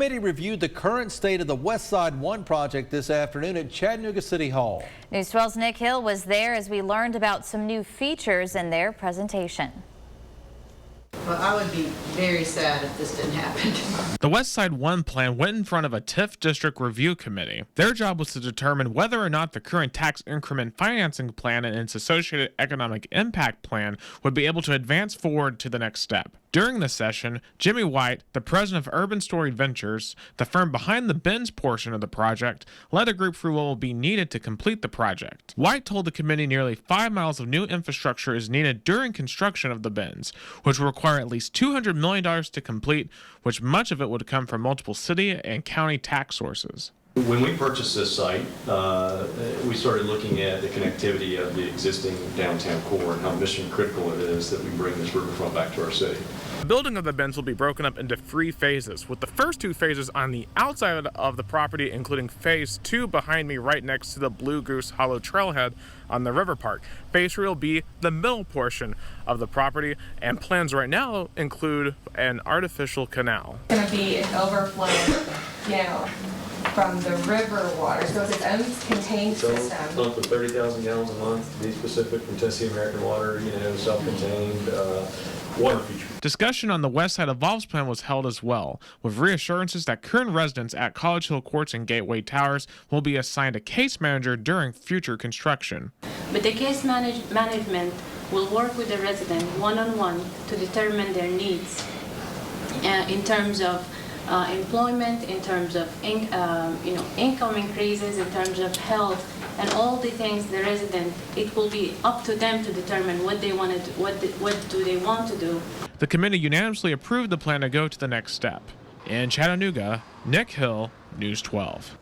Committee reviewed the current state of the Westside One project this afternoon at Chattanooga City Hall. News 12's Nick Hill was there as we learned about some new features in their presentation. Well, I would be very sad if this didn't happen. The Westside One plan went in front of a TIF district review committee. Their job was to determine whether or not the current tax increment financing plan and its associated economic impact plan would be able to advance forward to the next step. During the session, Jimmy White, the president of Urban Story Ventures, the firm behind the bins portion of the project, led a group through what will be needed to complete the project. White told the committee nearly 5 miles of new infrastructure is needed during construction of the bins, which will require at least $200 million to complete, which much of it would come from multiple city and county tax sources. When we purchased this site, we started looking at the connectivity of the existing downtown core and how mission critical it is that we bring this riverfront back to our city. The building of the bins will be broken up into 3 phases, with the first 2 phases on the outside of the property, including phase 2 behind me right next to the Blue Goose Hollow trailhead on the river park. Phase 3 will be the middle portion of the property, and plans right now include an artificial canal. It's going to be an overflow, from the river water, so it's its own contained system. Up to 30,000 gallons a month, to be specific, from Tennessee American Water, self-contained water feature. Discussion on the West Side Evolves plan was held as well, with reassurances that current residents at College Hill Courts and Gateway Towers will be assigned a case manager during future construction. But the case management will work with the resident one-on-one to determine their needs in terms of employment, in terms of income increases, in terms of health, and all the things the resident. It will be up to them to determine what they want to, what do they want to do. The committee unanimously approved the plan to go to the next step. In Chattanooga, Nick Hill, News 12.